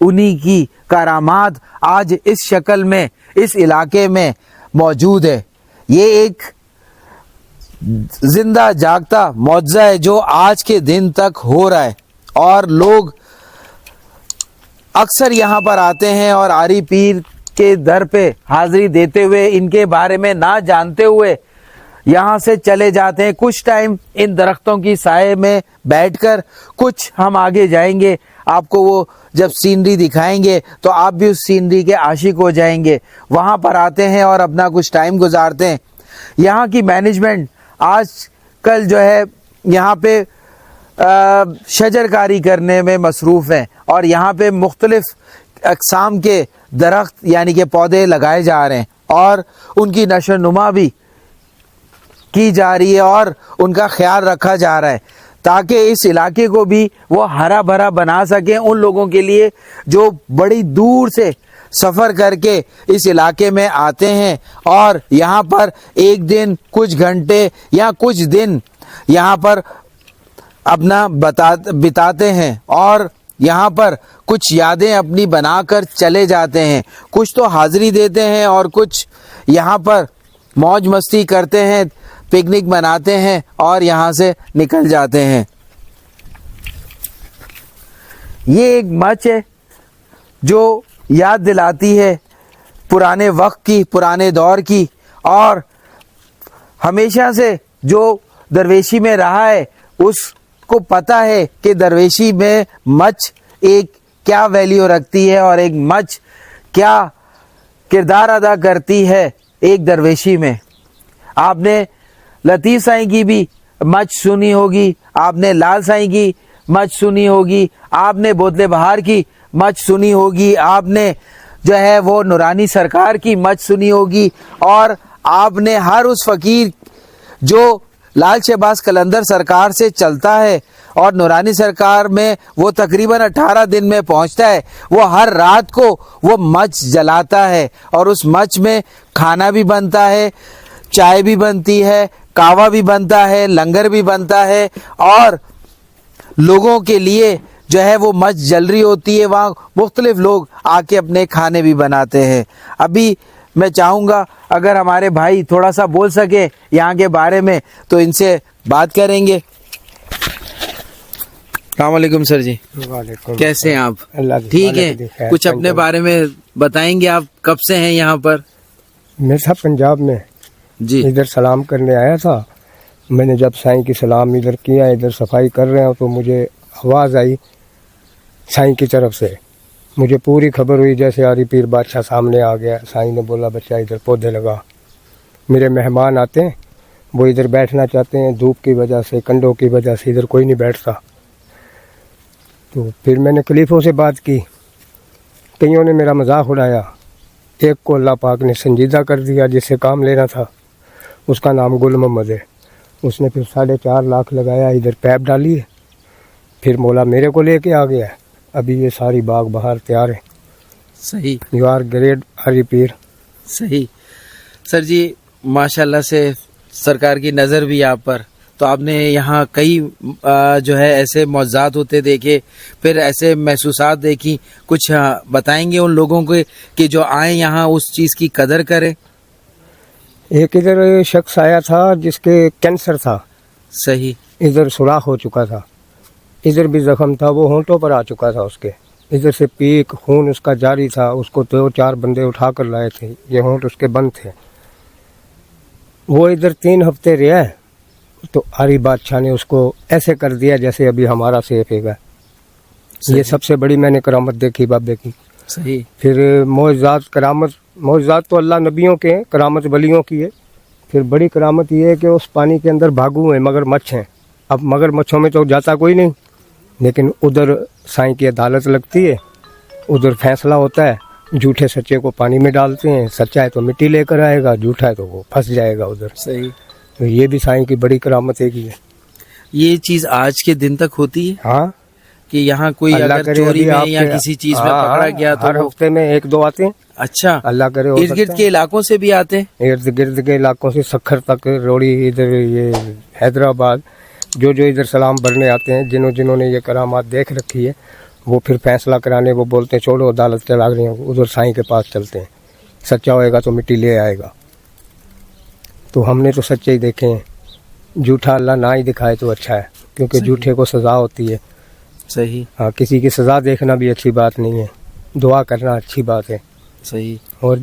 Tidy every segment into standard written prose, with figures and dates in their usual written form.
انہی کی کرامات آج اس شکل میں اس علاقے میں موجود ہے. یہ ایک زندہ جاگتا معجزہ ہے جو آج کے دن تک ہو رہا ہے, اور لوگ اکثر یہاں پر آتے ہیں اور آری پیر کے در پہ حاضری دیتے ہوئے ان کے بارے میں نہ جانتے ہوئے یہاں سے چلے جاتے ہیں. کچھ ٹائم ان درختوں کی سائے میں بیٹھ کر کچھ ہم آگے جائیں گے, آپ کو وہ جب سینری دکھائیں گے تو آپ بھی اس سینری کے عاشق ہو جائیں گے. وہاں پر آتے ہیں اور اپنا کچھ ٹائم گزارتے ہیں. یہاں کی مینجمنٹ آج کل جو ہے یہاں پہ شجر کاری کرنے میں مصروف ہیں, اور یہاں پہ مختلف اقسام کے درخت یعنی کہ پودے لگائے جا رہے ہیں, اور ان کی نشو و نما بھی کی جا رہی ہے, اور ان کا خیال رکھا جا رہا ہے تاکہ اس علاقے کو بھی وہ ہرا بھرا بنا سکیں ان لوگوں کے لیے جو بڑی دور سے سفر کر کے اس علاقے میں آتے ہیں اور یہاں پر ایک دن, کچھ گھنٹے یا کچھ دن یہاں پر اپنا بتاتے ہیں, اور یہاں پر کچھ یادیں اپنی بنا کر چلے جاتے ہیں. کچھ تو حاضری دیتے ہیں اور کچھ یہاں پر موج مستی کرتے ہیں, پکنک مناتے ہیں اور یہاں سے نکل جاتے ہیں. یہ ایک مچ ہے جو یاد دلاتی ہے پرانے وقت کی, پرانے دور کی, اور ہمیشہ سے جو درویشی میں رہا ہے اس کو پتہ ہے کہ درویشی میں مچ ایک کیا ویلیو رکھتی ہے اور ایک مچ کیا کردار ادا کرتی ہے ایک درویشی میں. آپ نے لطیف سائیں کی بھی مچ سنی ہوگی, آپ نے لال سائیں کی مچ سنی ہوگی, آپ نے بودلے بہار کی مچ سنی ہوگی, آپ نے جو ہے وہ نورانی سرکار کی مچ سنی ہوگی, اور آپ نے ہر اس فقیر جو لال شہباز قلندر سرکار سے چلتا ہے اور نورانی سرکار میں وہ تقریباً 18 دن میں پہنچتا ہے, وہ ہر رات کو وہ مچ جلاتا ہے, اور اس مچ میں کھانا بھی بنتا ہے, چائے بھی بنتی ہے, کہوہ بھی بنتا ہے, لنگر بھی بنتا ہے, اور لوگوں کے لیے جو ہے وہ مچ جل رہی ہوتی ہے. وہاں مختلف لوگ آ کے اپنے کھانے بھی بناتے ہیں. ابھی میں چاہوں گا اگر ہمارے بھائی تھوڑا سا بول سکے یہاں کے بارے میں تو ان سے بات کریں گے. السلام علیکم سر جی. وعلیکم. کیسے ہیں آپ؟ اللہ ٹھیک ہے. کچھ اپنے بارے میں بتائیں گے, آپ کب سے ہیں یہاں پر؟ میں تھا پنجاب میں جی. ادھر سلام کرنے آیا تھا. میں نے جب سائیں کی سلام ادھر کیا, ادھر صفائی کر رہے ہوں تو مجھے آواز آئی سائیں کی طرف سے. مجھے پوری خبر ہوئی جیسے آری پیر بادشاہ سامنے آ گیا. سائیں نے بولا بچہ ادھر پودے لگا. میرے مہمان آتے ہیں وہ ادھر بیٹھنا چاہتے ہیں, دھوپ کی وجہ سے, کنڈوں کی وجہ سے ادھر کوئی نہیں بیٹھتا. تو پھر میں نے خلیفوں سے بات کی, کئیوں نے میرا مذاق اڑایا. ایک کو اللہ پاک نے سنجیدہ کر دیا جس سے کام لینا تھا, اس کا نام گل محمد ہے. اس نے پھر 4.5 لاکھ لگایا, ادھر پیپ ڈالی ہے. پھر مولا میرے کو لے کے آ گیا ہے. ابھی یہ ساری باغ بہار تیار ہے. صحیح. یو آر گریٹ آری پیر. صحیح. سر جی ماشاءاللہ سے سرکار کی نظر بھی آپ پر, تو آپ نے یہاں کئی جو ہے ایسے معجزات ہوتے دیکھے, پھر ایسے محسوسات دیکھی, کچھ بتائیں گے ان لوگوں کو کہ جو آئیں یہاں اس چیز کی قدر کریں؟ ایک ادھر شخص آیا تھا جس کے کینسر تھا. صحیح. ادھر سوراخ ہو چکا تھا, ادھر بھی زخم تھا, وہ ہونٹوں پر آ چکا تھا اس کے. ادھر سے پیک خون اس کا جاری تھا. اس کو 2-4 بندے اٹھا کر لائے تھے, یہ ہونٹ اس کے بند تھے. وہ ادھر 3 ہفتے رہا ہے تو آری بادشاہ نے اس کو ایسے کر دیا جیسے ابھی ہمارا سیف ہے. یہ سب سے بڑی میں نے کرامت دیکھی بابے کی. صحیح. پھر معجزات تو اللہ نبیوں کے ہیں, کرامت ولیوں کی ہے. پھر بڑی کرامت یہ ہے کہ اس پانی کے اندر بھاگو ہیں مگر مچھ ہیں. اب مگر مچھوں میں تو جاتا کوئی نہیں, لیکن ادھر سائیں کی عدالت لگتی ہے, ادھر فیصلہ ہوتا ہے. جھوٹے سچے کو پانی میں ڈالتے ہیں, سچا ہے تو مٹی لے کر آئے گا, جھوٹا ہے تو وہ پھنس جائے گا ادھر. صحیح. تو یہ بھی سائیں کی بڑی کرامت ہے. یہ چیز آج کے دن تک ہوتی ہے ہاں, کہ یہاں کوئی اگر چوری میں یا کسی چیز میں پکڑا گیا تو ہر ہفتے میں 1-2 آتے ہیں. اچھا. اللہ کرے. ارد گرد کے علاقوں سے بھی آتے ہیں؟ ارد گرد کے علاقوں سے, سکھر تک, روڑی, ادھر یہ حیدرآباد, جو ادھر سلام بھرنے آتے ہیں, جنہوں نے یہ کرامات دیکھ رکھی ہے وہ پھر فیصلہ کرانے وہ بولتے ہیں چھوڑو عدالت چلا رہی ہیں, ادھر سائیں کے پاس چلتے ہیں, سچا ہوئے گا تو مٹی لے آئے گا. تو ہم نے تو سچے ہی دیکھے ہیں, جھوٹا اللہ نہ ہی دکھائے تو اچھا ہے, کیونکہ جھوٹے کو سزا ہوتی ہے. صحیح. ہاں, کسی کی سزا دیکھنا بھی اچھی بات نہیں ہے, دعا کرنا اچھی بات ہے. صحیح. اور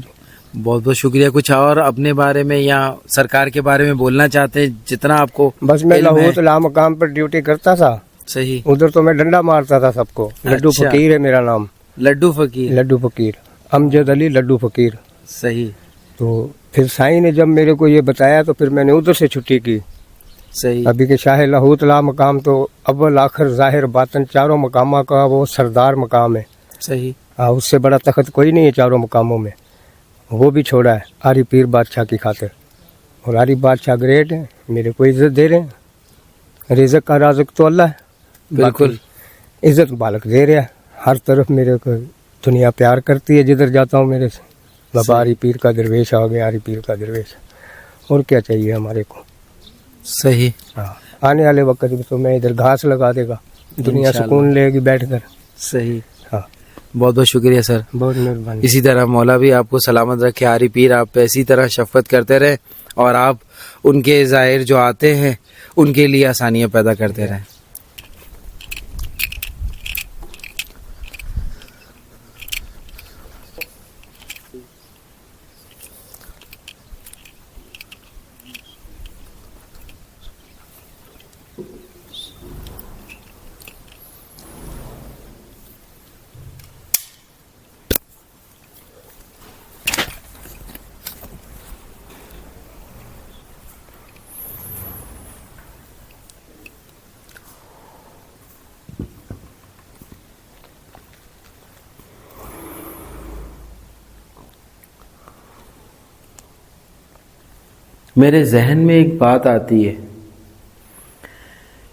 بہت بہت شکریہ. کچھ اور اپنے بارے میں یا سرکار کے بارے میں بولنا چاہتے ہیں جتنا آپ کو؟ بس میں لاہور لا مقام پر ڈیوٹی کرتا تھا. صحیح. ادھر تو میں ڈنڈا مارتا تھا سب کو. لڈو اچھا. فقیر ہے میرا نام. لڈو فقیر. لڈو فقیر, امجد علی لڈو فقیر. صحیح. تو پھر سائیں نے جب میرے کو یہ بتایا تو پھر میں نے ادھر سے چھٹی کی. صحیح. ابھی کہ شاہ لاہوت لا مقام تو اول آخر ظاہر باطن چاروں مقامہ کا وہ سردار مقام ہے. صحیح. ہاں, اس سے بڑا تخت کوئی نہیں ہے چاروں مقاموں میں. وہ بھی چھوڑا ہے آری پیر بادشاہ کی خاطر. اور آری بادشاہ گریٹ ہیں, میرے کو عزت دے رہے ہیں. رزق کا رازق تو اللہ ہے. بالکل. عزت بالک دے رہا ہے. ہر طرف میرے کو دنیا پیار کرتی ہے جدھر جاتا ہوں میرے سے. بابا آری پیر کا درویش آ گیا, آری پیر کا درویش. اور کیا چاہیے ہمارے کو. صحیح. ہاں, آنے والے وقت میں تو میں ادھر گھاس لگا دے گا, دنیا سکون لے گی بیٹھ کر. صحیح. ہاں, بہت بہت شکریہ سر. بہت مہربانی. اسی طرح مولا بھی آپ کو سلامت رکھے. آری پیر آپ پہ اسی طرح شفقت کرتے رہے اور آپ ان کے ظاہر جو آتے ہیں ان کے لیے آسانیاں پیدا کرتے رہیں. میرے ذہن میں ایک بات آتی ہے,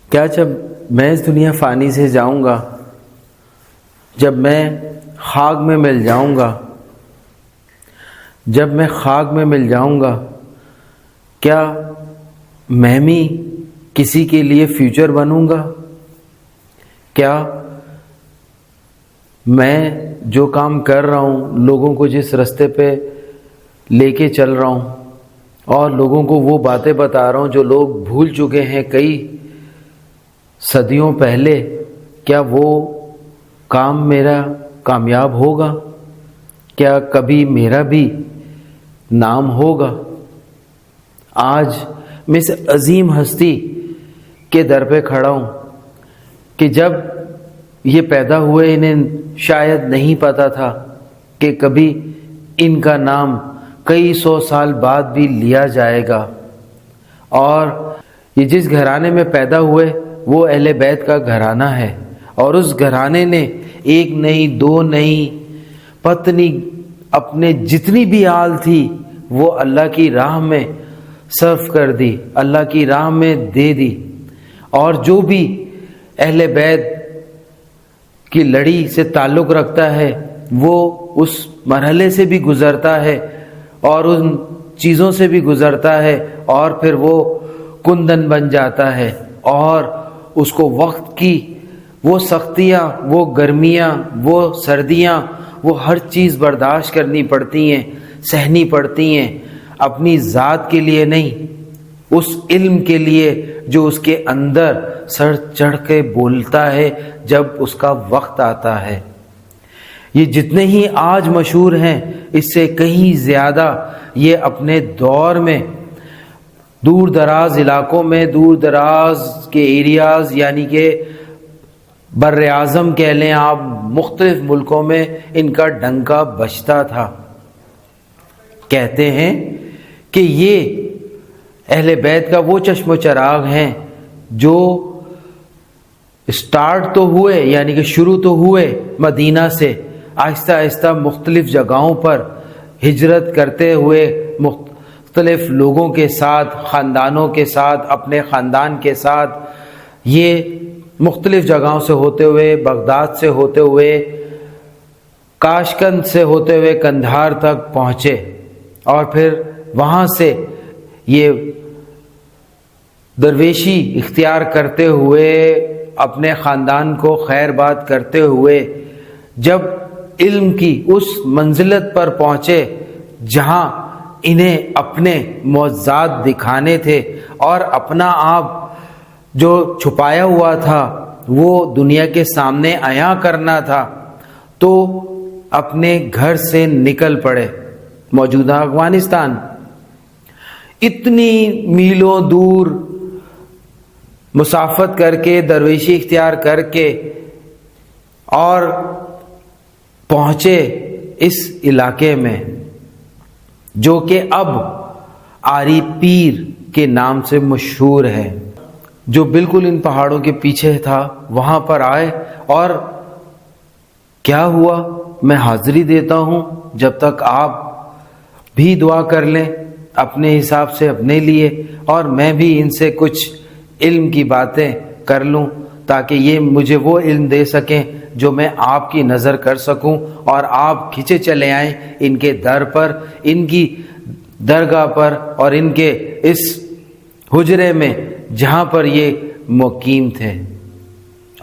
کیا جب میں اس دنیا فانی سے جاؤں گا, جب میں خاک میں مل جاؤں گا, جب میں خاک میں مل جاؤں گا, کیا میں بھی کسی کے لیے فیوچر بنوں گا؟ کیا میں جو کام کر رہا ہوں, لوگوں کو جس راستے پہ لے کے چل رہا ہوں اور لوگوں کو وہ باتیں بتا رہا ہوں جو لوگ بھول چکے ہیں کئی صدیوں پہلے, کیا وہ کام میرا کامیاب ہوگا؟ کیا کبھی میرا بھی نام ہوگا؟ آج میں اس عظیم ہستی کے در پہ کھڑا ہوں کہ جب یہ پیدا ہوئے انہیں شاید نہیں پتا تھا کہ کبھی ان کا نام کئی سو سال بعد بھی لیا جائے گا. اور یہ جس گھرانے میں پیدا ہوئے وہ اہل بیت کا گھرانہ ہے, اور اس گھرانے نے ایک نہیں دو نہیں پتنی اپنے جتنی بھی آل تھی وہ اللہ کی راہ میں صرف کر دی, اللہ کی راہ میں دے دی. اور جو بھی اہل بیت کی لڑی سے تعلق رکھتا ہے وہ اس مرحلے سے بھی گزرتا ہے اور ان چیزوں سے بھی گزرتا ہے, اور پھر وہ کندن بن جاتا ہے, اور اس کو وقت کی وہ سختیاں, وہ گرمیاں, وہ سردیاں, وہ ہر چیز برداشت کرنی پڑتی ہیں, سہنی پڑتی ہیں, اپنی ذات کے لیے نہیں, اس علم کے لیے جو اس کے اندر سر چڑھ کے بولتا ہے جب اس کا وقت آتا ہے. یہ جتنے ہی آج مشہور ہیں اس سے کہیں زیادہ یہ اپنے دور میں دور دراز علاقوں میں, دور دراز کے ایریاز, یعنی کہ بر اعظم کہہ لیں آپ, مختلف ملکوں میں ان کا ڈنکا بجتا تھا. کہتے ہیں کہ یہ اہل بیت کا وہ چشم و چراغ ہیں جو اسٹارٹ تو ہوئے, یعنی کہ شروع تو ہوئے مدینہ سے, آہستہ آہستہ مختلف جگہوں پر ہجرت کرتے ہوئے مختلف لوگوں کے ساتھ, خاندانوں کے ساتھ, اپنے خاندان کے ساتھ, یہ مختلف جگہوں سے ہوتے ہوئے, بغداد سے ہوتے ہوئے, کاشقند سے ہوتے ہوئے قندھار تک پہنچے, اور پھر وہاں سے یہ درویشی اختیار کرتے ہوئے اپنے خاندان کو خیر بات کرتے ہوئے جب علم کی اس منزلت پر پہنچے جہاں انہیں اپنے معجزات دکھانے تھے اور اپنا آپ جو چھپایا ہوا تھا وہ دنیا کے سامنے عیاں کرنا تھا، تو اپنے گھر سے نکل پڑے۔ موجودہ افغانستان اتنی میلوں دور مسافت کر کے، درویشی اختیار کر کے، اور پہنچے اس علاقے میں جو کہ اب آری پیر کے نام سے مشہور ہے، جو بالکل ان پہاڑوں کے پیچھے تھا۔ وہاں پر آئے اور کیا ہوا، میں حاضری دیتا ہوں جب تک آپ بھی دعا کر لیں اپنے حساب سے اپنے لیے، اور میں بھی ان سے کچھ علم کی باتیں کر لوں تاکہ یہ مجھے وہ علم دے سکیں جو میں آپ کی نظر کر سکوں، اور آپ کھنچے چلے آئیں ان کے در پر، ان کی درگاہ پر، اور ان کے اس حجرے میں جہاں پر یہ مقیم تھے،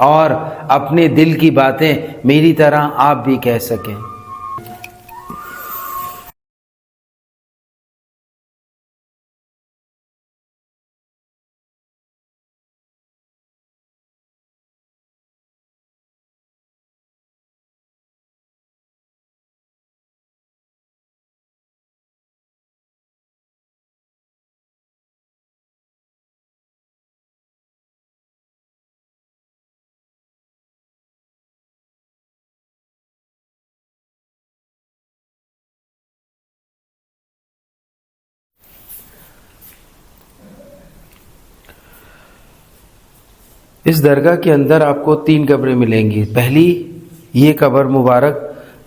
اور اپنے دل کی باتیں میری طرح آپ بھی کہہ سکیں۔ اس درگاہ کے اندر آپ کو 3 قبریں ملیں گی۔ پہلی یہ قبر مبارک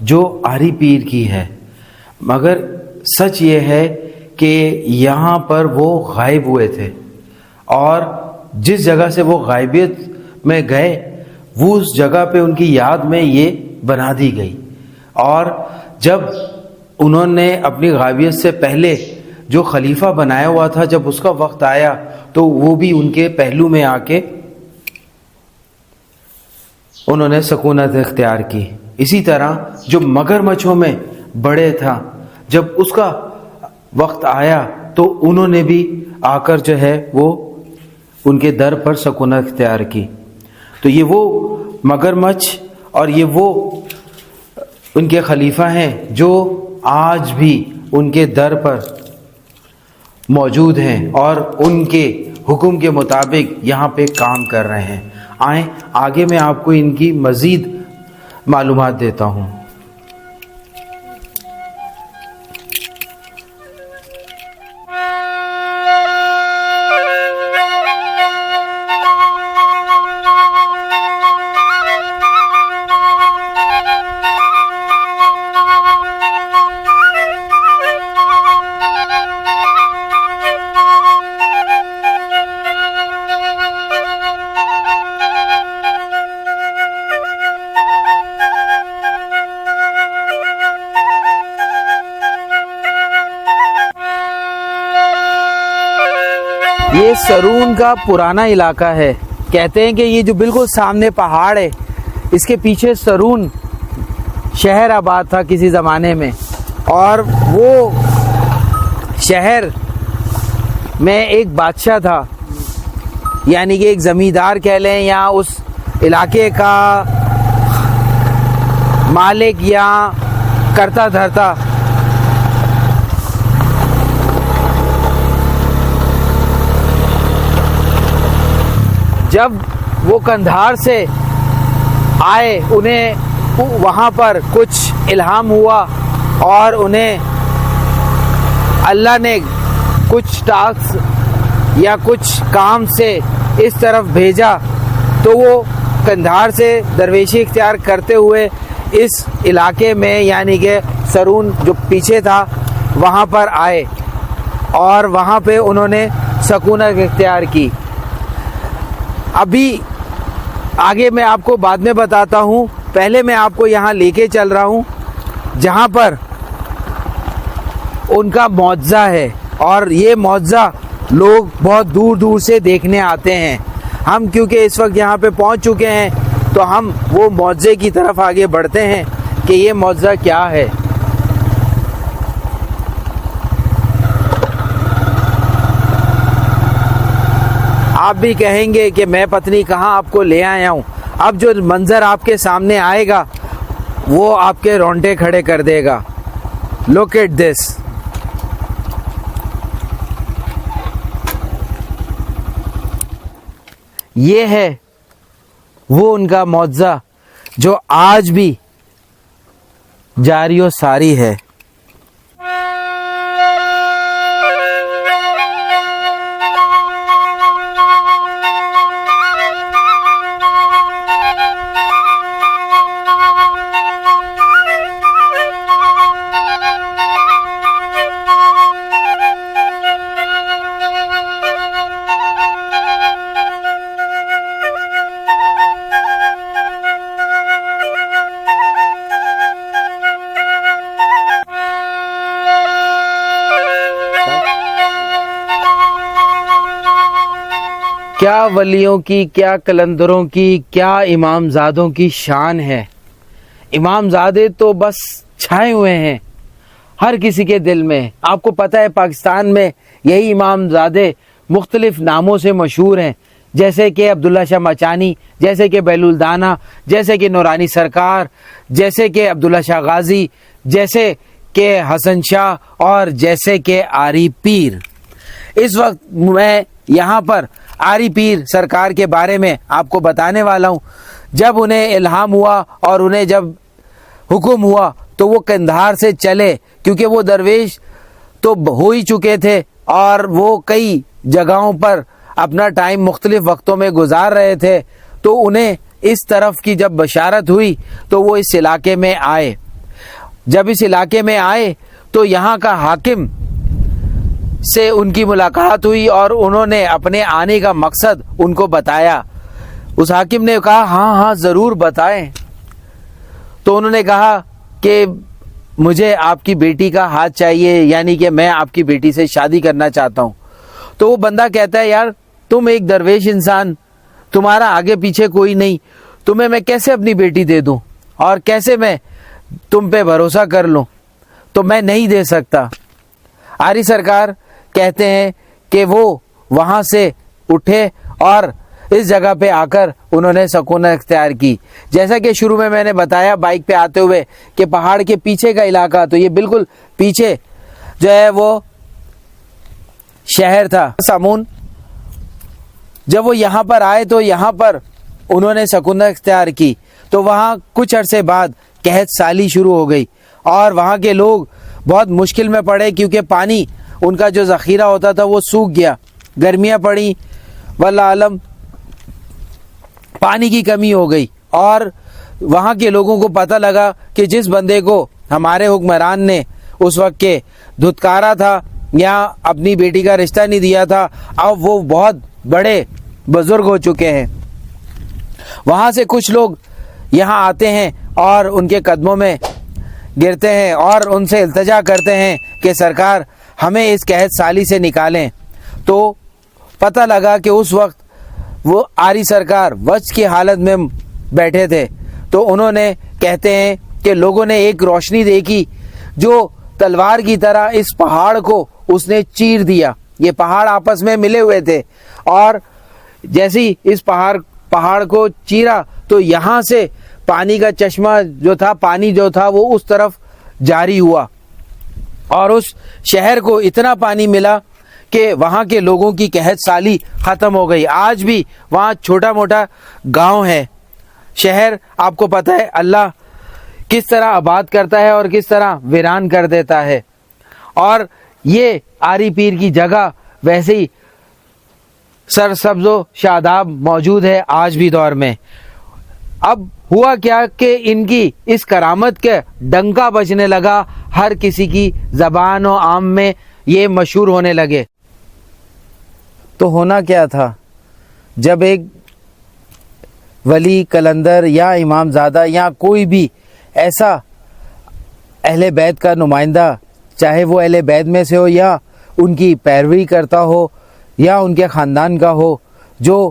جو آری پیر کی ہے، مگر سچ یہ ہے کہ یہاں پر وہ غائب ہوئے تھے، اور جس جگہ سے وہ غائبیت میں گئے وہ اس جگہ پہ ان کی یاد میں یہ بنا دی گئی، اور جب انہوں نے اپنی غائبیت سے پہلے جو خلیفہ بنایا ہوا تھا، جب اس کا وقت آیا تو وہ بھی ان کے پہلو میں آ کے انہوں نے سکونت اختیار کی۔ اسی طرح جو مگرمچھوں میں بڑے تھا، جب اس کا وقت آیا تو انہوں نے بھی آ کر جو ہے وہ ان کے در پر سکونت اختیار کی۔ تو یہ وہ مگرمچھ اور یہ وہ ان کے خلیفہ ہیں جو آج بھی ان کے در پر موجود ہیں اور ان کے حکم کے مطابق یہاں پہ کام کر رہے ہیں۔ آئیں آگے میں آپ کو ان کی مزید معلومات دیتا ہوں۔ یہ سرون کا پرانا علاقہ ہے۔ کہتے ہیں کہ یہ جو بالکل سامنے پہاڑ ہے، اس کے پیچھے سرون شہر آباد تھا کسی زمانے میں، اور وہ شہر میں ایک بادشاہ تھا، یعنی کہ ایک زمیندار کہہ لیں یا اس علاقے کا مالک یا کرتا دھرتا۔ جب وہ قندھار سے آئے، انہیں وہاں پر کچھ الہام ہوا اور انہیں اللہ نے کچھ ٹاسک یا کچھ کام سے اس طرف بھیجا، تو وہ قندھار سے درویشی اختیار کرتے ہوئے اس علاقے میں، یعنی کہ سرون جو پیچھے تھا وہاں پر آئے، اور وہاں پہ انہوں نے سکونت اختیار کی۔ ابھی آگے میں آپ کو بعد میں بتاتا ہوں، پہلے میں آپ کو یہاں لے کے چل رہا ہوں جہاں پر ان کا معجزہ ہے، اور یہ معجزہ لوگ بہت دور دور سے دیکھنے آتے ہیں۔ ہم کیونکہ اس وقت یہاں پہ پہنچ چکے ہیں تو ہم وہ معجزے کی طرف آگے بڑھتے ہیں کہ یہ معجزہ کیا ہے۔ آپ بھی کہیں گے کہ میں پتنی کہاں آپ کو لے آیا ہوں۔ اب جو منظر آپ کے سامنے آئے گا وہ آپ کے رونٹے کھڑے کر دے گا۔ Look at this۔ یہ ہے وہ ان کا معجزہ جو آج بھی جاری و ساری ہے۔ کیا ولیوں کی، کیا کلندروں کی، کیا امام زادوں کی شان ہے۔ امام زادے تو بس چھائے ہوئے ہیں ہر کسی کے دل میں۔ آپ کو پتہ ہے پاکستان میں یہی امام زادے مختلف ناموں سے مشہور ہیں، جیسے کہ عبداللہ شاہ مچانی، جیسے کہ بیلول دانا، جیسے کہ نورانی سرکار، جیسے کہ عبداللہ شاہ غازی، جیسے کہ حسن شاہ اور جیسے کہ آری پیر۔ اس وقت میں یہاں پر آری پیر سرکار کے بارے میں آپ کو بتانے والا ہوں۔ جب انہیں الہام ہوا اور انہیں جب حکم ہوا تو وہ قندھار سے چلے، کیونکہ وہ درویش تو ہو ہی چکے تھے اور وہ کئی جگہوں پر اپنا ٹائم مختلف وقتوں میں گزار رہے تھے، تو انہیں اس طرف کی جب بشارت ہوئی تو وہ اس علاقے میں آئے۔ جب اس علاقے میں آئے تو یہاں کا حاکم سے ان کی ملاقات ہوئی اور انہوں نے اپنے آنے کا مقصد ان کو بتایا۔ اس حاکم نے کہا ہاں ہاں ضرور بتائیں۔ تو انہوں نے کہا کہ مجھے آپ کی بیٹی کا ہاتھ چاہیے، یعنی کہ میں آپ کی بیٹی سے شادی کرنا چاہتا ہوں۔ تو وہ بندہ کہتا ہے یار تم ایک درویش انسان، تمہارا آگے پیچھے کوئی نہیں، تمہیں میں کیسے اپنی بیٹی دے دوں اور کیسے میں تم پہ بھروسہ کر لوں، تو میں نہیں دے سکتا۔ آری سرکار کہتے ہیں کہ وہ وہاں سے اٹھے اور اس جگہ پہ آ کر انہوں نے سکونت اختیار کی۔ جیسا کہ شروع میں نے بتایا بائک پہ آتے ہوئے کہ پہاڑ کے پیچھے کا علاقہ، تو یہ بالکل پیچھے جو ہے وہ شہر تھا سامون۔ جب وہ یہاں پر آئے تو یہاں پر انہوں نے سکونت اختیار کی، تو وہاں کچھ عرصے بعد قحط سالی شروع ہو گئی اور وہاں کے لوگ بہت مشکل میں پڑے، کیونکہ پانی ان کا جو ذخیرہ ہوتا تھا وہ سوکھ گیا۔ گرمیاں پڑی، واللہ عالم پانی کی کمی ہو گئی، اور وہاں کے لوگوں کو پتہ لگا کہ جس بندے کو ہمارے حکمران نے اس وقت کے دھتکارا تھا یا اپنی بیٹی کا رشتہ نہیں دیا تھا، اب وہ بہت بڑے بزرگ ہو چکے ہیں۔ وہاں سے کچھ لوگ یہاں آتے ہیں اور ان کے قدموں میں گرتے ہیں اور ان سے التجا کرتے ہیں کہ سرکار ہمیں اس قحط سالی سے نکالیں۔ تو پتہ لگا کہ اس وقت وہ آری سرکار وجد کی حالت میں بیٹھے تھے، تو انہوں نے کہتے ہیں کہ لوگوں نے ایک روشنی دیکھی جو تلوار کی طرح اس پہاڑ کو اس نے چیر دیا۔ یہ پہاڑ آپس میں ملے ہوئے تھے، اور جیسے اس پہاڑ کو چیرا تو یہاں سے پانی کا چشمہ جو تھا، پانی جو تھا وہ اس طرف جاری ہوا، اور اس شہر کو اتنا پانی ملا کہ وہاں کے لوگوں کی قحط سالی ختم ہو گئی۔ آج بھی وہاں چھوٹا موٹا گاؤں ہے، شہر آپ کو پتہ ہے اللہ کس طرح آباد کرتا ہے اور کس طرح ویران کر دیتا ہے۔ اور یہ آری پیر کی جگہ ویسے ہی سرسبز و شاداب موجود ہے آج بھی دور میں۔ اب ہوا کیا کہ ان کی اس کرامت کے ڈنکا بجنے لگا، ہر کسی کی زبان و عام میں یہ مشہور ہونے لگے۔ تو ہونا کیا تھا، جب ایک ولی، کلندر یا امام زادہ یا کوئی بھی ایسا اہل بیت کا نمائندہ، چاہے وہ اہل بیت میں سے ہو یا ان کی پیروی کرتا ہو یا ان کے خاندان کا ہو، جو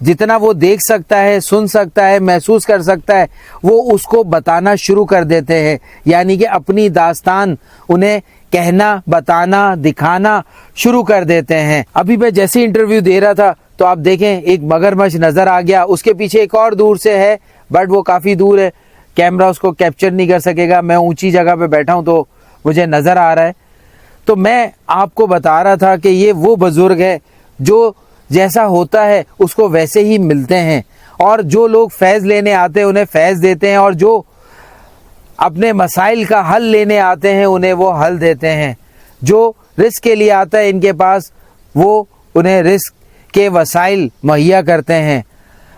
جتنا وہ دیکھ سکتا ہے, سن سکتا ہے, محسوس کر سکتا ہے, وہ اس کو بتانا شروع کر دیتے ہیں. یعنی کہ اپنی داستان انہیں کہنا, بتانا, دکھانا شروع کر دیتے ہیں. ابھی میں جیسے انٹرویو دے رہا تھا تو آپ دیکھیں ایک مگرمچھ نظر آ گیا, اس کے پیچھے ایک اور دور سے ہے, بٹ وہ کافی دور ہے, کیمرہ اس کو کیپچر نہیں کر سکے گا. میں اونچی جگہ پہ بیٹھا ہوں تو مجھے نظر آ رہا ہے. تو میں آپ کو بتا رہا تھا کہ یہ وہ بزرگ ہے جو جیسا ہوتا ہے اس کو ویسے ہی ملتے ہیں, اور جو لوگ فیض لینے آتے ہیں انہیں فیض دیتے ہیں, اور جو اپنے مسائل کا حل لینے آتے ہیں انہیں وہ حل دیتے ہیں. جو رزق کے لیے آتا ہے ان کے پاس, وہ انہیں رزق کے وسائل مہیا کرتے ہیں,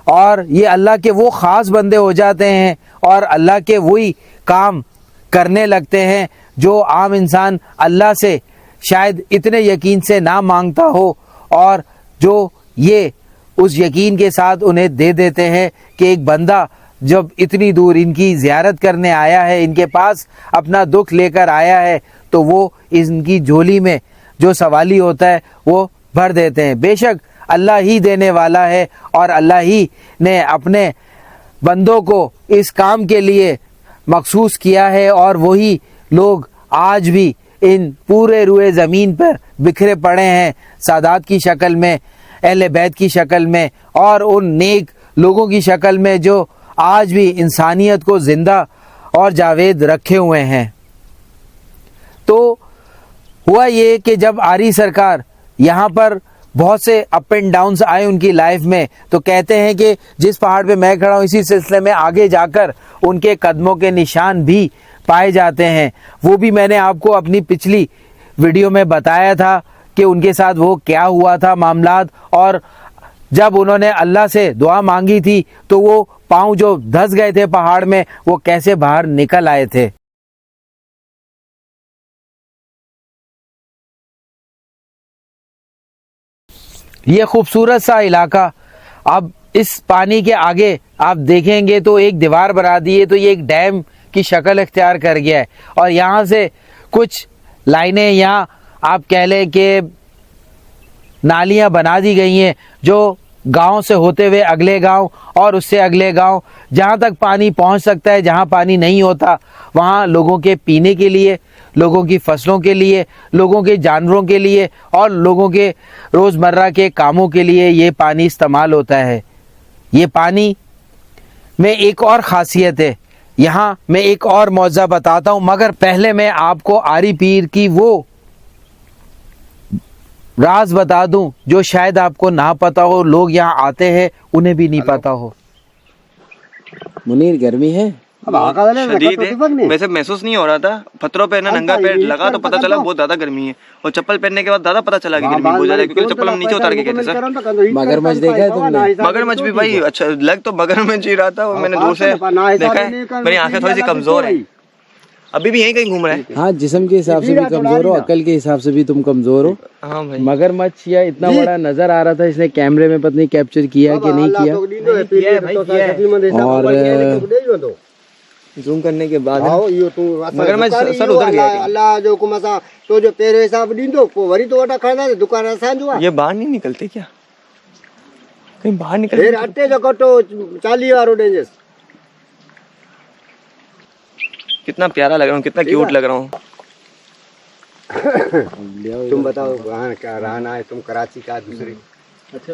اور یہ اللہ کے وہ خاص بندے ہو جاتے ہیں اور اللہ کے وہی کام کرنے لگتے ہیں جو عام انسان اللہ سے شاید اتنے یقین سے نہ مانگتا ہو, اور جو یہ اس یقین کے ساتھ انہیں دے دیتے ہیں کہ ایک بندہ جب اتنی دور ان کی زیارت کرنے آیا ہے, ان کے پاس اپنا دکھ لے کر آیا ہے, تو وہ ان کی جھولی میں جو سوالی ہوتا ہے وہ بھر دیتے ہیں. بے شک اللہ ہی دینے والا ہے, اور اللہ ہی نے اپنے بندوں کو اس کام کے لیے مخصوص کیا ہے, اور وہی لوگ آج بھی ان پورے روئے زمین پر بکھرے پڑے ہیں, سادات کی شکل میں, اہل بیت کی شکل میں, اور ان نیک لوگوں کی شکل میں جو آج بھی انسانیت کو زندہ اور جاوید رکھے ہوئے ہیں. تو ہوا یہ کہ جب آری سرکار یہاں پر بہت سے اپ اینڈ ڈاؤنز آئے ان کی لائف میں, تو کہتے ہیں کہ جس پہاڑ پہ میں کھڑا ہوں اسی سلسلے میں آگے جا کر ان کے قدموں کے نشان بھی پائے جاتے ہیں. وہ بھی میں نے آپ کو اپنی پچھلی ویڈیو میں بتایا تھا کہ ان کے ساتھ وہ کیا ہوا تھا معاملات, اور جب انہوں نے اللہ سے دعا مانگی تھی تو وہ پاؤں جو دھس گئے تھے پہاڑ میں وہ کیسے باہر نکل آئے تھے. یہ خوبصورت سا علاقہ, اب اس پانی کے آگے آپ دیکھیں گے تو ایک دیوار بنا دی ہے, تو یہ ایک ڈیم کی شکل اختیار کر گیا ہے, اور یہاں سے کچھ لائنیں یہاں آپ کہہ لیں کہ نالیاں بنا دی گئی ہیں جو گاؤں سے ہوتے ہوئے اگلے گاؤں اور اس سے اگلے گاؤں, جہاں تک پانی پہنچ سکتا ہے, جہاں پانی نہیں ہوتا وہاں لوگوں کے پینے کے لیے, لوگوں کی فصلوں کے لیے, لوگوں کے جانوروں کے لیے, اور لوگوں کے روزمرہ کے کاموں کے لیے یہ پانی استعمال ہوتا ہے. یہ پانی میں ایک اور خاصیت ہے, یہاں میں ایک اور معجزہ بتاتا ہوں, مگر پہلے میں آپ کو آری پیر کی وہ راز بتا دوں جو شاید آپ کو نہ پتا ہو, لوگ یہاں آتے ہیں انہیں بھی نہیں پتا ہو. منیر گرمی ہے شدید ہے, ویسے محسوس نہیں ہو رہا تھا, پتھروں پہ ننگا پیر لگا تو پتہ چلا بہت زیادہ گرمی ہے, اور چپل پہننے کے بعد زیادہ پتہ چلا کہ گرمی بہت زیادہ ہے, کیونکہ چپل ہم نیچے اتار کے گئے تھے سر. مگرمچھ دیکھا ہے تم نے؟ مگرمچھ بھی بھائی اچھا لگ تو مگرمچھ ہی رہا تھا, میں نے دور سے دیکھا ہے, میری آنکھیں تھوڑی سی کمزور ہیں, ابھی بھی یہیں کہیں گھوم رہے ہیں. ہاں جسم کے حساب سے بھی کمزور ہو, عقل کے حساب سے بھی تم کمزور ہو. ہاں بھائی, مگرمچھ یا اتنا بڑا نظر آ رہا تھا, اس نے کیمرے میں پتہ نہیں کیپچر کیا کہ نہیں کیا, اور زوم کرنے کے بعد مگرمچھ سر ادھر گیا اللہ جو کو مسا تو جو پیرو حساب ڈیندو کو وری تو وٹا کھڑا دکان اسان جو یہ باہر نہیں نکلتے کیا, کہیں باہر نکل پھر اٹے جو کٹو 40 وارو ڈینجس. کتنا پیارا لگ رہا ہوں, کتنا کیوٹ لگ رہا ہوں. تم بتاؤ کہاں کیا رہنا ہے, تم کراچی کا دوسری. اچھا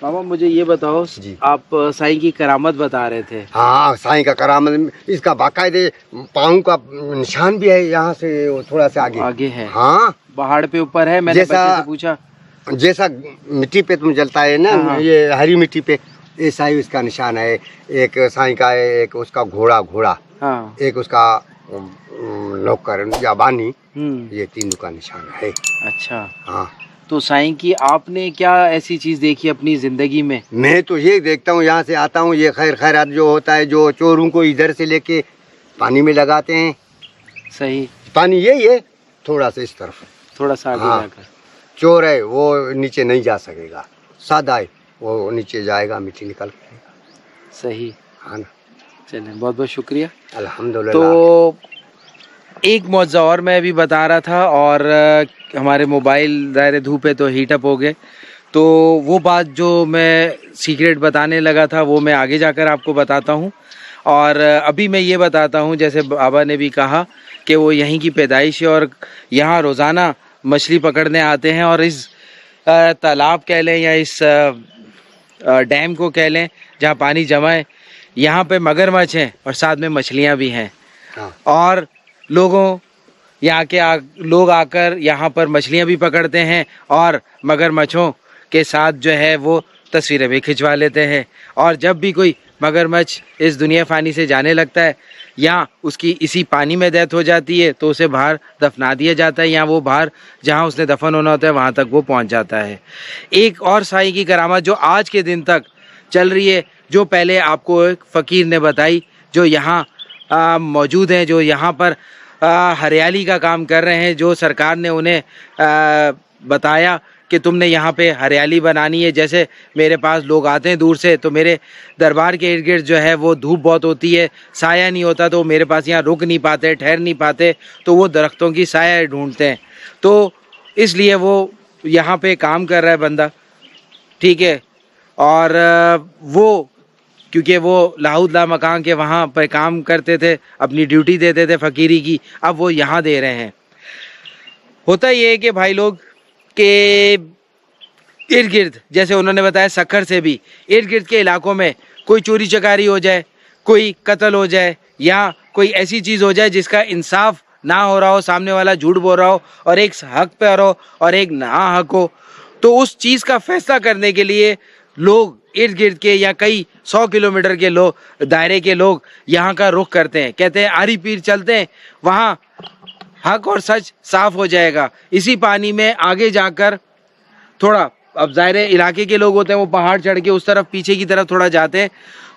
بابا مجھے یہ بتاؤ, آپ سائیں کی کرامت بتا رہے تھے. ہاں سائیں کا کرامت, اس کا باقاعدے پاؤں کا نشان بھی ہے, یہاں سے تھوڑا سا آگے ہے. ہاں پہاڑ پہ اوپر ہے, میں نے بچے سے پوچھا جیسا مٹی پہ تم جلتا ہے نا, یہ ہری مٹی پہ ایسا ہی اس کا نشان ہے. ایک سائیں کا ہے, ایک اس کا گھوڑا, ایک اس کا نوکر یا بانی, یہ تینوں کا نشان ہے. اچھا ہاں. تو سائیں کی آپ نے کیا ایسی چیز دیکھی اپنی زندگی میں؟ میں تو یہ دیکھتا ہوں, یہاں سے آتا ہوں, یہ خیر خیرات جو ہوتا ہے, جو چوروں کو ادھر سے لے کے پانی میں لگاتے ہیں. صحیح, پانی یہی ہے, تھوڑا سا اس طرف, تھوڑا سا آگے جا کر. چور ہے وہ نیچے نہیں جا سکے گا, سادہ ہے وہ نیچے جائے گا, مٹی نکل کے. صحیح, ہاں نا. چلیں بہت بہت شکریہ. الحمدللہ. تو ایک معجزہ اور میں بھی بتا رہا تھا, اور ہمارے موبائل ظاہر دھوپ ہے تو ہیٹ اپ ہو گئے, تو وہ بات جو میں سیکریٹ بتانے لگا تھا وہ میں آگے جا کر آپ کو بتاتا ہوں. اور ابھی میں یہ بتاتا ہوں جیسے بابا نے بھی کہا کہ وہ یہیں کی پیدائش ہے اور یہاں روزانہ مچھلی پکڑنے آتے ہیں. اور اس تالاب کہہ لیں یا اس ڈیم کو کہہ لیں جہاں پانی جمع ہے, یہاں پہ مگرمچھ ہیں اور ساتھ میں مچھلیاں بھی ہیں. اور یہاں کے لوگ آ کر یہاں پر مچھلیاں بھی پکڑتے ہیں اور مگرمچھوں کے ساتھ جو ہے وہ تصویریں بھی کھنچوا لیتے ہیں. اور جب بھی کوئی مگرمچھ اس دنیا فانی سے جانے لگتا ہے یا اس کی اسی پانی میں ڈیتھ ہو جاتی ہے تو اسے باہر دفنا دیا جاتا ہے, یا وہ باہر جہاں اس نے دفن ہونا ہوتا ہے وہاں تک وہ پہنچ جاتا ہے. ایک اور سائی کی کرامت جو آج کے دن تک چل رہی ہے, جو پہلے آپ کو ایک فقیر نے بتائی, جو یہاں موجود ہیں, جو یہاں پر ہریالی کا کام کر رہے ہیں, جو سرکار نے انہیں بتایا کہ تم نے یہاں پہ ہریالی بنانی ہے. جیسے میرے پاس لوگ آتے ہیں دور سے تو میرے دربار کے ارد گرد جو ہے وہ دھوپ بہت ہوتی ہے, سایہ نہیں ہوتا, تو میرے پاس یہاں رک نہیں پاتے, ٹھہر نہیں پاتے, تو وہ درختوں کی سایہ ڈھونڈتے ہیں. تو اس لیے وہ یہاں پہ کام کر رہا ہے بندہ, ٹھیک ہے. اور وہ کیونکہ وہ لاہود لا مکان کے وہاں پہ کام کرتے تھے, اپنی ڈیوٹی دیتے تھے فقیری کی, اب وہ یہاں دے رہے ہیں. ہوتا یہ ہے کہ بھائی لوگ کہ ارد گرد جیسے انہوں نے بتایا سکھر سے بھی ارد گرد کے علاقوں میں کوئی چوری چکاری ہو جائے, کوئی قتل ہو جائے, یا کوئی ایسی چیز ہو جائے جس کا انصاف نہ ہو رہا ہو, سامنے والا جھوٹ بول رہا ہو اور ایک حق پہ ہو اور ایک نا حق ہو, تو اس چیز کا فیصلہ کرنے کے لیے لوگ ارد گرد کے یا کئی 100 کلومیٹر کے دائرے کے لوگ یہاں کا رخ کرتے ہیں. کہتے ہیں آری پیر چلتے ہیں, وہاں حق اور سچ صاف ہو جائے گا. اسی پانی میں آگے جا کر تھوڑا, اب ظاہر علاقے کے لوگ ہوتے ہیں وہ پہاڑ چڑھ کے اس طرف پیچھے کی طرف تھوڑا جاتے ہیں,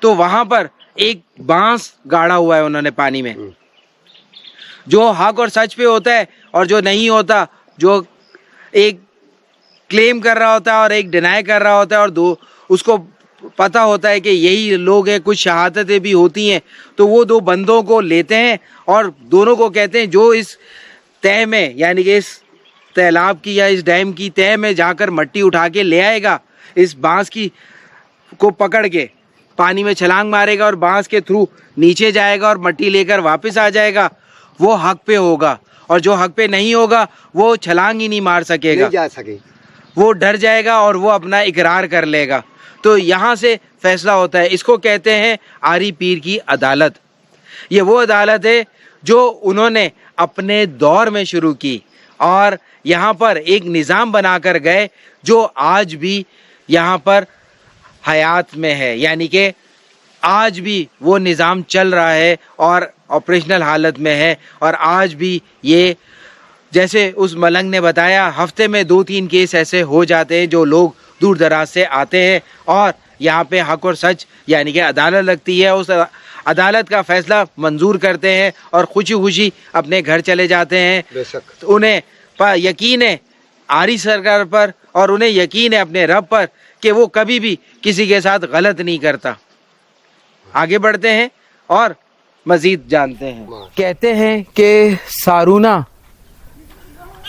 تو وہاں پر ایک بانس گاڑا ہوا ہے انہوں نے پانی میں, جو حق اور سچ پہ ہوتا ہے اور جو نہیں ہوتا, جو ایک کلیم کر رہا ہوتا ہے اور ایک ڈینائی کر رہا ہوتا ہے, اور اس کو پتہ ہوتا ہے کہ یہی لوگ ہیں, کچھ شہادتیں بھی ہوتی ہیں, تو وہ دو بندوں کو لیتے ہیں اور دونوں کو کہتے ہیں جو اس تہ میں یعنی کہ اس تالاب کی یا اس ڈیم کی تہ میں جا کر مٹی اٹھا کے لے آئے گا, اس بانس کی کو پکڑ کے پانی میں چھلانگ مارے گا اور بانس کے تھرو نیچے جائے گا اور مٹی لے کر واپس آ جائے گا, وہ حق پہ ہوگا. اور جو حق پہ نہیں ہوگا وہ چھلانگ ہی نہیں مار سکے گا, وہ ڈر جائے گا اور وہ اپنا اقرار کر لے گا. تو یہاں سے فیصلہ ہوتا ہے. اس کو کہتے ہیں آری پیر کی عدالت. یہ وہ عدالت ہے جو انہوں نے اپنے دور میں شروع کی اور یہاں پر ایک نظام بنا کر گئے جو آج بھی یہاں پر حیات میں ہے, یعنی کہ آج بھی وہ نظام چل رہا ہے اور آپریشنل حالت میں ہے. اور آج بھی یہ جیسے اس ملنگ نے بتایا ہفتے میں 2-3 کیس ایسے ہو جاتے ہیں جو لوگ دور دراز سے آتے ہیں اور یہاں پہ حق اور سچ یعنی کہ عدالت لگتی ہے, اس عدالت کا فیصلہ منظور کرتے ہیں اور خوشی خوشی اپنے گھر چلے جاتے ہیں. انہیں یقین ہے آری سرکار پر اور انہیں یقین ہے اپنے رب پر کہ وہ کبھی بھی کسی کے ساتھ غلط نہیں کرتا. آگے بڑھتے ہیں اور مزید جانتے ہیں. کہتے ہیں کہ سارونا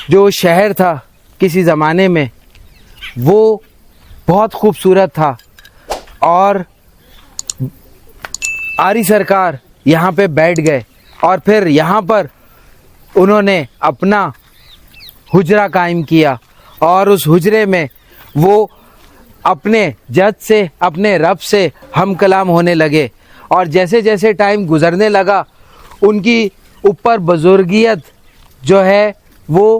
جو شہر تھا کسی زمانے میں وہ بہت خوبصورت تھا اور آری سرکار یہاں پہ بیٹھ گئے اور پھر یہاں پر انہوں نے اپنا حجرہ قائم کیا اور اس حجرے میں وہ اپنے جد سے اپنے رب سے ہم کلام ہونے لگے. اور جیسے جیسے ٹائم گزرنے لگا ان کی اوپر بزرگیت جو ہے وہ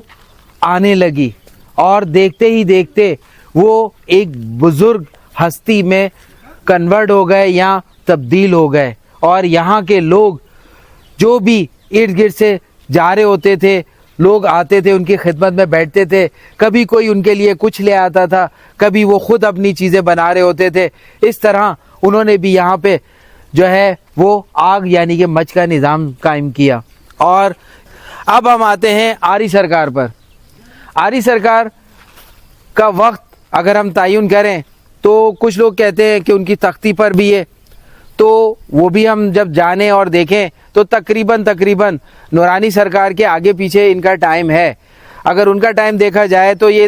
آنے لگی اور دیکھتے ہی دیکھتے وہ ایک بزرگ ہستی میں کنورٹ ہو گئے یا تبدیل ہو گئے. اور یہاں کے لوگ جو بھی ارد گرد سے جا رہے ہوتے تھے, لوگ آتے تھے ان کی خدمت میں بیٹھتے تھے, کبھی کوئی ان کے لیے کچھ لے آتا تھا, کبھی وہ خود اپنی چیزیں بنا رہے ہوتے تھے. اس طرح انہوں نے بھی یہاں پہ جو ہے وہ آگ یعنی کہ مچ کا نظام قائم کیا. اور اب ہم آتے ہیں آری سرکار پر. آری سرکار کا وقت اگر ہم تعین کریں تو کچھ لوگ کہتے ہیں کہ ان کی تختی پر بھی ہے, تو وہ بھی ہم جب جانیں اور دیکھیں تو تقریباً نورانی سرکار کے آگے پیچھے ان کا ٹائم ہے. اگر ان کا ٹائم دیکھا جائے تو یہ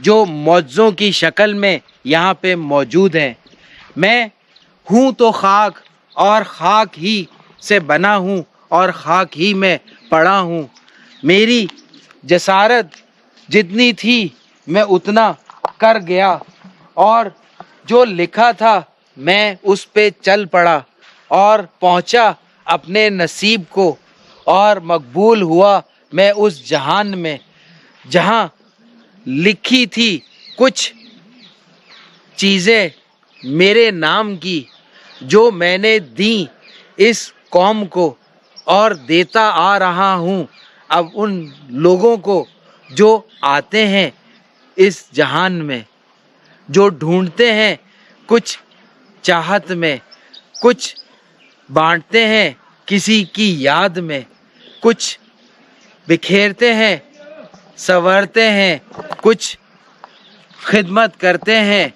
جو معجزوں کی شکل میں یہاں پہ موجود ہیں. میں ہوں تو خاک اور خاک ہی سے بنا ہوں اور خاک ہی میں پڑا ہوں. میری جسارت جتنی تھی میں اتنا کر گیا اور جو لکھا تھا میں اس پہ چل پڑا اور پہنچا اپنے نصیب کو اور مقبول ہوا میں اس جہان میں جہاں لکھی تھی کچھ چیزیں میرے نام کی جو میں نے دیں اس قوم کو اور دیتا آ رہا ہوں اب ان لوگوں کو جو آتے ہیں اس جہان میں، جو ڈھونڈتے ہیں کچھ چاہت میں، کچھ بانٹتے ہیں کسی کی یاد میں، کچھ بکھیرتے ہیں سنورتے ہیں، کچھ خدمت کرتے ہیں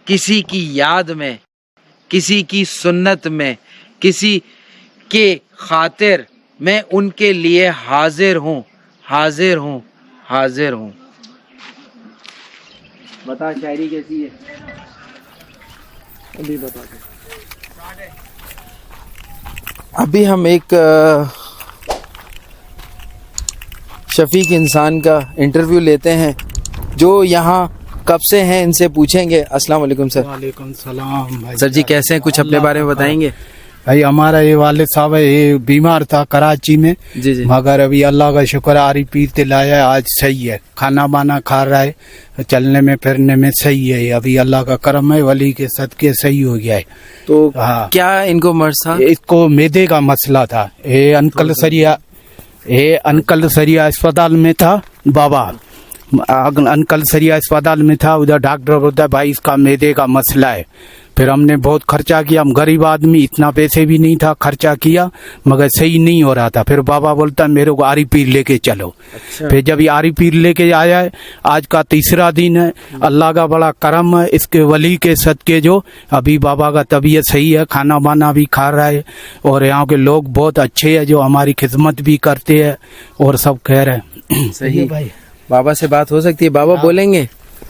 کسی کی یاد میں، کسی کی سنت میں، کسی کے خاطر میں ان کے لیے حاضر ہوں حاضر ہوں حاضر ہوں. بتا شاعری کیسی ہے؟ ابھی بتا دیں. ابھی ہم ایک شفیق انسان کا انٹرویو لیتے ہیں جو یہاں کب سے ہیں، ان سے پوچھیں گے. السلام علیکم سر. وعلیکم السلام بھائی. سر جی کیسے ہیں، کچھ اپنے بارے میں بتائیں گے؟ بھائی ہمارا یہ والد صاحب ہے، یہ بیمار تھا کراچی میں، جی جی. مگر ابھی اللہ کا شکر آری پیتے لایا ہے، آج صحیح ہے، کھانا بانا کھا رہا ہے، چلنے میں پھرنے میں صحیح ہے. ابھی اللہ کا کرم ہے، ولی کے صدقے صحیح ہو گیا ہے. تو ہاں، کیا ان کو مرض تھا؟ اس کو میدے کا مسئلہ تھا. یہ انکل سریا اسپتال میں تھا بابا، انکل سریا اسپتال میں تھا. ادھر ڈاکٹر بولتا ہے بھائی اس کا میدے کا مسئلہ ہے. پھر ہم نے بہت خرچہ کیا، ہم غریب آدمی، اتنا پیسے بھی نہیں تھا، خرچہ کیا مگر صحیح نہیں ہو رہا تھا. پھر بابا بولتا ہے میرے کو آری پیر لے کے چلو. پھر جب یہ آری پیر لے کے آیا ہے، آج کا تیسرا دن ہے، اللہ کا بڑا کرم ہے، اس کے ولی کے صدقے جو ابھی بابا کا طبیعت صحیح ہے، کھانا بانا بھی کھا رہا ہے، اور یہاں کے لوگ بہت اچھے ہیں جو ہماری خدمت بھی کرتے ہیں اور سب خیر ہے. صحیح. بابا سے بات ہو سکتی ہے؟ بابا بولیں گے؟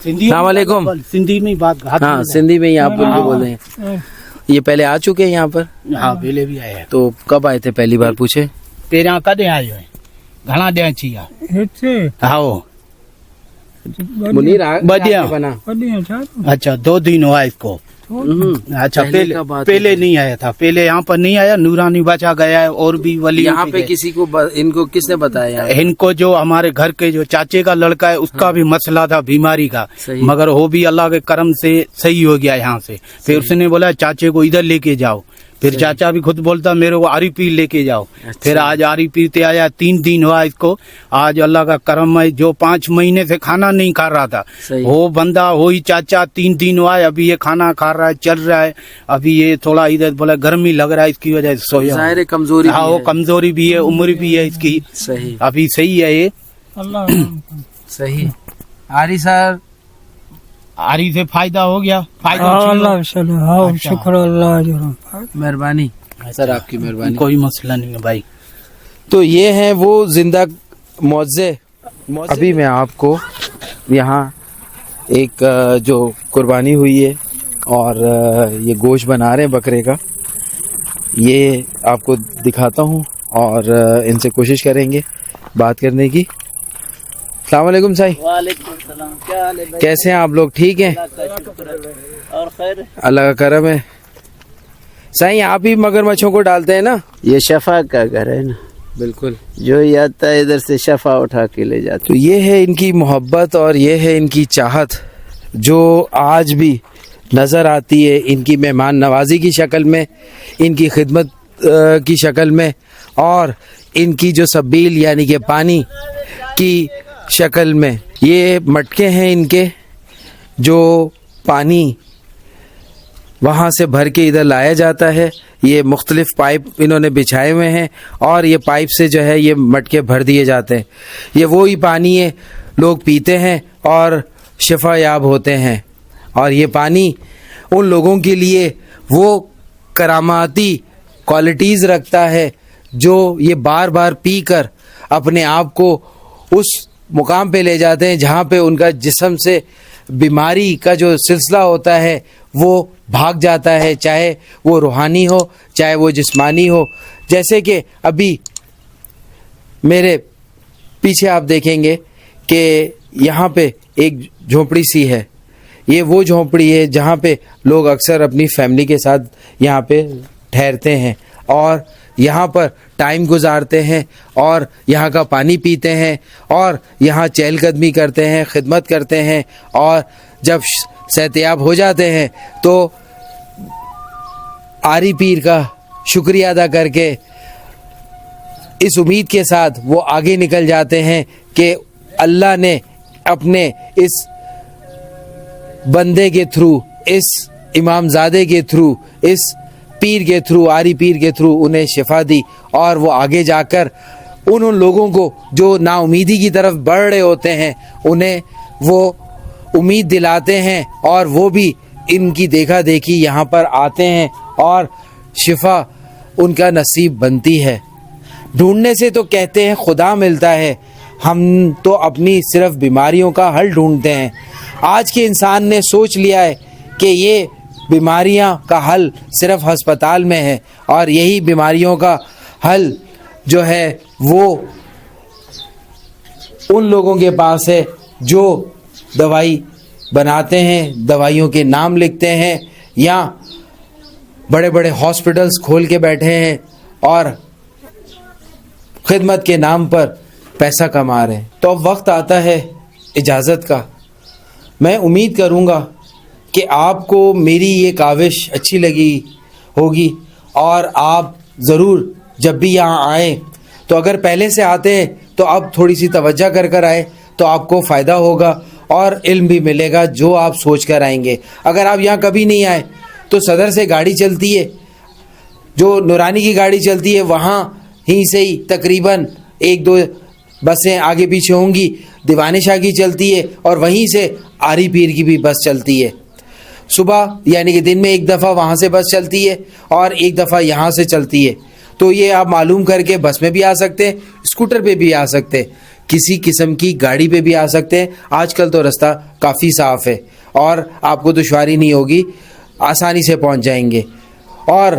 السلام علیکم. سندھی میں بات، ہاں سندھی میں ہی آپ بول رہے ہیں. یہ پہلے آ چکے ہیں یہاں پر؟ ہاں پہلے بھی آئے ہیں. تو کب آئے تھے پہلی بار پوچھے؟ پہلے کدے آئے ہوئے گھنا دیا چاہیے. ہاں منیر بدیا. اچھا 2 دن ہوا اس کو. اچھا پہلے نہیں آیا تھا، پہلے یہاں پر نہیں آیا، نورانی بچا گیا ہے اور بھی ولی. یہاں پہ کسی کو ان کو کس نے بتایا؟ ان کو جو ہمارے گھر کے جو چاچے کا لڑکا ہے اس کا بھی مسئلہ تھا بیماری کا، مگر وہ بھی اللہ کے کرم سے صحیح ہو گیا یہاں سے. پھر اس نے بولا چاچے کو ادھر لے کے جاؤ، پھر چاچا بھی خود بولتا میرے کو آری پیر لے کے جاؤ. پھر آج آری پیرتے آیا، 3 دن ہوا اس کو. آج اللہ کا کرم ہے، جو 5 مہینے سے کھانا نہیں کھا رہا تھا وہ بندہ وہی چاچا 3 دن ہوا ہے، ابھی یہ کھانا کھا رہا ہے، چل رہا ہے. ابھی یہ تھوڑا ادھر بولا گرمی لگ رہا ہے اس کی وجہ سے سویا. ظاہر کمزوری. ہاں وہ کمزوری بھی ہے، عمر بھی ہے اس کی. صحیح. ابھی صحیح ہے یہ. صحیح. آری سر آری سے فائدہ ہو گیا. شکر اللہ. مہربانی سر، آپ کی مہربانی. کوئی مسئلہ نہیں ہے بھائی. تو یہ ہیں وہ زندہ معجزے. ابھی میں آپ کو یہاں ایک جو قربانی ہوئی ہے اور یہ گوشت بنا رہے ہیں بکرے کا، یہ آپ کو دکھاتا ہوں اور ان سے کوشش کریں گے بات کرنے کی. السلام علیکم سائی. وعلیکم السلام. کیا حال ہے؟ کیسے ہیں آپ لوگ؟ ٹھیک ہیں؟ اور خیر؟ اللہ کا کرم ہے. سائی آپ ہی مگرمچھوں کو ڈالتے ہیں نا؟ یہ شفا کا گھر ہے نا، بالکل. جو ہی آتا ہے ادھر سے شفا اٹھا کے لے جاتا. تو یہ ہے ان کی محبت اور یہ ہے ان کی چاہت جو آج بھی نظر آتی ہے ان کی مہمان نوازی کی شکل میں، ان کی خدمت کی شکل میں، اور ان کی جو سبیل یعنی کہ پانی کی شکل میں. یہ مٹکے ہیں ان کے جو پانی وہاں سے بھر کے ادھر لایا جاتا ہے. یہ مختلف پائپ انہوں نے بچھائے ہوئے ہیں اور یہ پائپ سے جو ہے یہ مٹکے بھر دیے جاتے ہیں. یہ وہی پانی ہے لوگ پیتے ہیں اور شفا یاب ہوتے ہیں. اور یہ پانی ان لوگوں کے لیے وہ کراماتی کوالٹیز رکھتا ہے جو یہ بار بار پی کر اپنے آپ کو اس مقام پہ لے جاتے ہیں جہاں پہ ان کا جسم سے بیماری کا جو سلسلہ ہوتا ہے وہ بھاگ جاتا ہے، چاہے وہ روحانی ہو چاہے وہ جسمانی ہو. جیسے کہ ابھی میرے پیچھے آپ دیکھیں گے کہ یہاں پہ ایک جھونپڑی سی ہے. یہ وہ جھونپڑی ہے جہاں پہ لوگ اکثر اپنی فیملی کے ساتھ یہاں پہ ٹھہرتے ہیں اور یہاں پر ٹائم گزارتے ہیں اور یہاں کا پانی پیتے ہیں اور یہاں چہل قدمی کرتے ہیں، خدمت کرتے ہیں، اور جب صحتیاب ہو جاتے ہیں تو آری پیر کا شکریہ ادا کر کے اس امید کے ساتھ وہ آگے نکل جاتے ہیں کہ اللہ نے اپنے اس بندے کے تھرو، اس امام زادے کے تھرو، اس پیر کے تھرو، آری پیر کے تھرو انہیں شفا دی، اور وہ آگے جا کر ان لوگوں کو جو نا امیدی کی طرف بڑھ رہے ہوتے ہیں انہیں وہ امید دلاتے ہیں، اور وہ بھی ان کی دیکھا دیکھی یہاں پر آتے ہیں اور شفا ان کا نصیب بنتی ہے. ڈھونڈنے سے تو کہتے ہیں خدا ملتا ہے، ہم تو اپنی صرف بیماریوں کا حل ڈھونڈتے ہیں. آج کے انسان نے سوچ لیا ہے کہ یہ بیماریاں کا حل صرف ہسپتال میں ہے، اور یہی بیماریوں کا حل جو ہے وہ ان لوگوں کے پاس ہے جو دوائی بناتے ہیں، دوائیوں کے نام لکھتے ہیں، یا بڑے بڑے ہاسپٹلز کھول کے بیٹھے ہیں اور خدمت کے نام پر پیسہ کما رہے ہیں. تو اب وقت آتا ہے اجازت کا. میں امید کروں گا کہ آپ کو میری یہ کاوش اچھی لگی ہوگی، اور آپ ضرور جب بھی یہاں آئیں تو اگر پہلے سے آتے ہیں تو اب تھوڑی سی توجہ کر آئے تو آپ کو فائدہ ہوگا اور علم بھی ملے گا جو آپ سوچ کر آئیں گے. اگر آپ یہاں کبھی نہیں آئے تو صدر سے گاڑی چلتی ہے، جو نورانی کی گاڑی چلتی ہے، وہاں ہی سے ہی تقریباً 1-2 بسیں آگے پیچھے ہوں گی. دیوان شاہ کی چلتی ہے اور وہیں سے آری پیر کی بھی بس چلتی ہے. صبح یعنی کہ دن میں ایک دفعہ وہاں سے بس چلتی ہے اور ایک دفعہ یہاں سے چلتی ہے. تو یہ آپ معلوم کر کے بس میں بھی آ سکتے ہیں، اسکوٹر پہ بھی آ سکتے ہیں، کسی قسم کی گاڑی پہ بھی آ سکتے ہیں. آج کل تو رستہ کافی صاف ہے اور آپ کو دشواری نہیں ہوگی، آسانی سے پہنچ جائیں گے. اور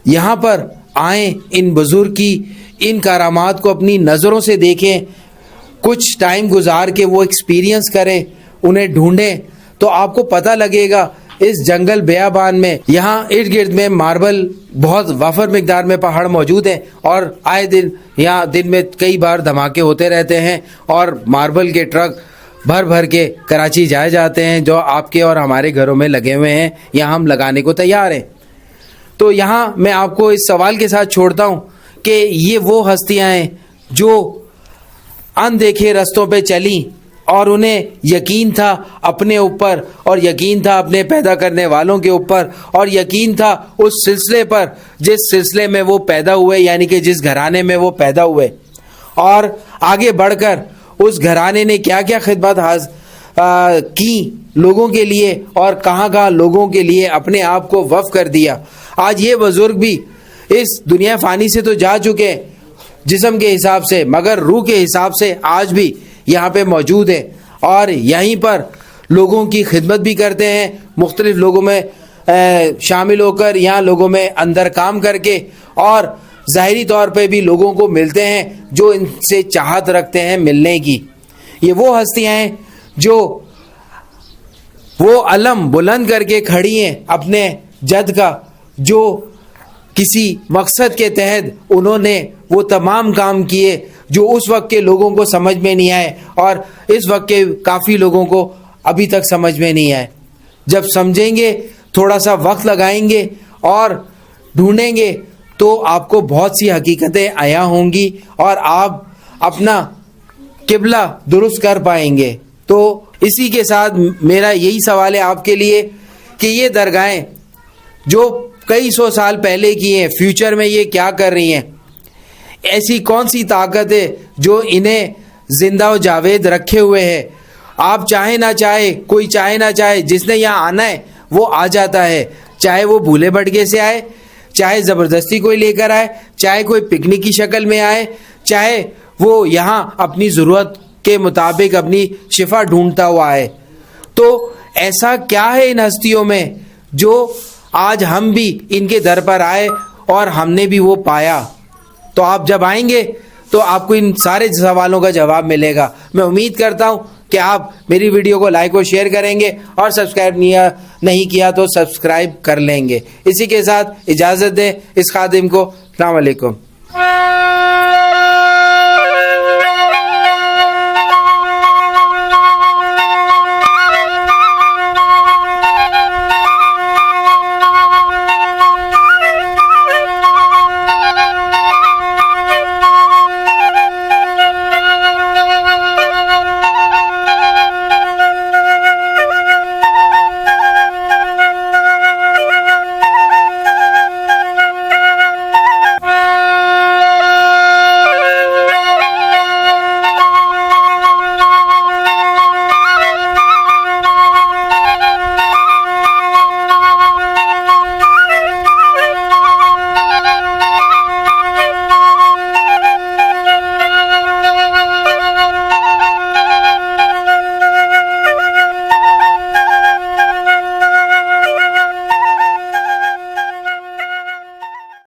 یہاں پر آئیں، ان بزرگ کی ان کرامات کو اپنی نظروں سے دیکھیں، کچھ ٹائم گزار کے وہ ایکسپیرینس کریں، انہیں ڈھونڈیں، تو آپ کو پتہ لگے گا. اس جنگل بیابان میں یہاں ارد گرد میں ماربل بہت وافر مقدار میں پہاڑ موجود ہیں، اور آئے دن یہاں دن میں کئی بار دھماکے ہوتے رہتے ہیں اور ماربل کے ٹرک بھر بھر کے کراچی جائے جاتے ہیں، جو آپ کے اور ہمارے گھروں میں لگے ہوئے ہیں، یہاں ہم لگانے کو تیار ہیں. تو یہاں میں آپ کو اس سوال کے ساتھ چھوڑتا ہوں کہ یہ وہ ہستیاں ہیں جو اندیکھے رستوں پہ چلیں، اور انہیں یقین تھا اپنے اوپر، اور یقین تھا اپنے پیدا کرنے والوں کے اوپر، اور یقین تھا اس سلسلے پر جس سلسلے میں وہ پیدا ہوئے، یعنی کہ جس گھرانے میں وہ پیدا ہوئے. اور آگے بڑھ کر اس گھرانے نے کیا کیا خدمت کی لوگوں کے لیے، اور کہاں کہاں لوگوں کے لیے اپنے آپ کو وقف کر دیا. آج یہ بزرگ بھی اس دنیا فانی سے تو جا چکے ہیں جسم کے حساب سے، مگر روح کے حساب سے آج بھی یہاں پہ موجود ہیں، اور یہیں پر لوگوں کی خدمت بھی کرتے ہیں، مختلف لوگوں میں شامل ہو کر، یہاں لوگوں میں اندر کام کر کے، اور ظاہری طور پہ بھی لوگوں کو ملتے ہیں جو ان سے چاہت رکھتے ہیں ملنے کی. یہ وہ ہستیاں ہیں جو وہ علم بلند کر کے کھڑی ہیں اپنے جد کا، جو کسی مقصد کے تحت انہوں نے وہ تمام کام کیے جو اس وقت کے لوگوں کو سمجھ میں نہیں آئے، اور اس وقت کے کافی لوگوں کو ابھی تک سمجھ میں نہیں آئے. جب سمجھیں گے، تھوڑا سا وقت لگائیں گے اور ڈھونڈیں گے، تو آپ کو بہت سی حقیقتیں عیاں ہوں گی اور آپ اپنا قبلہ درست کر پائیں گے. تو اسی کے ساتھ میرا یہی سوال ہے آپ کے لیے کہ یہ درگاہیں جو کئی سو سال پہلے کی ہیں، فیوچر میں یہ کیا کر رہی ہیں؟ ایسی کون سی طاقت ہے جو انہیں زندہ و جاوید رکھے ہوئے ہے؟ آپ چاہے نہ چاہے، کوئی چاہے نہ چاہے، جس نے یہاں آنا ہے وہ آ جاتا ہے، چاہے وہ بھولے بھٹکے سے آئے، چاہے زبردستی کوئی لے کر آئے، چاہے کوئی پکنک کی شکل میں آئے، چاہے وہ یہاں اپنی ضرورت کے مطابق اپنی شفا ڈھونڈتا ہوا ہے. تو ایسا کیا ہے ان ہستیوں میں جو آج ہم بھی ان کے در پر آئے اور ہم نے بھی وہ پایا؟ تو آپ جب آئیں گے تو آپ کو ان سارے سوالوں کا جواب ملے گا. میں امید کرتا ہوں کہ آپ میری ویڈیو کو لائک اور شیئر کریں گے اور سبسکرائب نہیں کیا تو سبسکرائب کر لیں گے. اسی کے ساتھ اجازت دیں اس خادم کو. السلام علیکم.